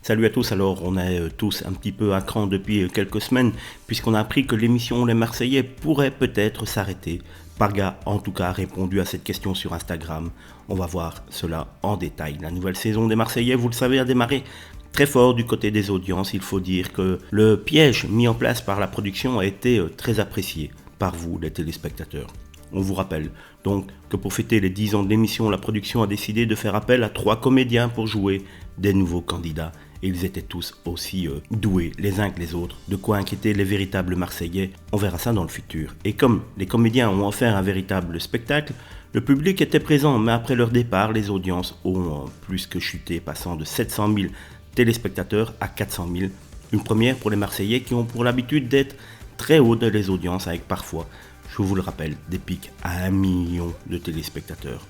Salut à tous, alors on est tous un petit peu à cran depuis quelques semaines puisqu'on a appris que l'émission Les Marseillais pourrait peut-être s'arrêter. Parga en tout cas a répondu à cette question sur Instagram. On va voir cela en détail. La nouvelle saison des Marseillais, vous le savez, a démarré très fort du côté des audiences. Il faut dire que le piège mis en place par la production a été très apprécié par vous les téléspectateurs. On vous rappelle donc que pour fêter les 10 ans de l'émission, la production a décidé de faire appel à 3 comédiens pour jouer des nouveaux candidats. Et ils étaient tous aussi doués les uns que les autres, de quoi inquiéter les véritables Marseillais. On verra ça dans le futur. Et comme les comédiens ont offert un véritable spectacle, le public était présent, mais après leur départ, les audiences ont plus que chuté, passant de 700 000 téléspectateurs à 400 000. Une première pour les Marseillais qui ont pour l'habitude d'être très hauts dans les audiences, avec parfois, je vous le rappelle, des pics à 1 million de téléspectateurs.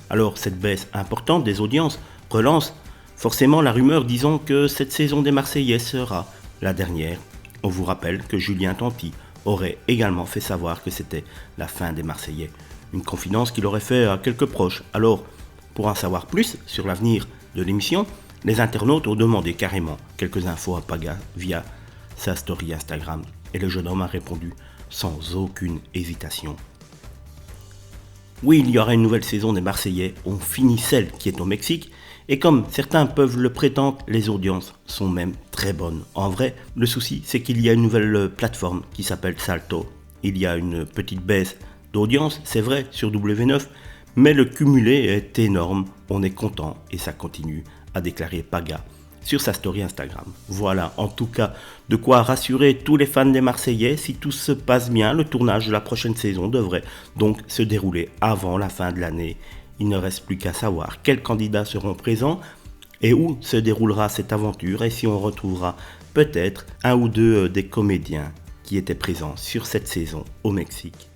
Alors cette baisse importante des audiences relance forcément la rumeur disant que cette saison des Marseillais sera la dernière. On vous rappelle que Julien Tanti aurait également fait savoir que c'était la fin des Marseillais. Une confidence qu'il aurait fait à quelques proches. Alors, pour en savoir plus sur l'avenir de l'émission, les internautes ont demandé carrément quelques infos à Paga via sa story Instagram. Et le jeune homme a répondu sans aucune hésitation. Oui, il y aura une nouvelle saison des Marseillais. On finit celle qui est au Mexique. Et comme certains peuvent le prétendre, les audiences sont même très bonnes. En vrai, le souci, c'est qu'il y a une nouvelle plateforme qui s'appelle Salto. Il y a une petite baisse d'audience, c'est vrai, sur W9, mais le cumulé est énorme. On est content et ça continue, a déclaré Paga sur sa story Instagram. Voilà, en tout cas, de quoi rassurer tous les fans des Marseillais. Si tout se passe bien, le tournage de la prochaine saison devrait donc se dérouler avant la fin de l'année. Il ne reste plus qu'à savoir quels candidats seront présents et où se déroulera cette aventure et si on retrouvera peut-être un ou deux des comédiens qui étaient présents sur cette saison au Mexique.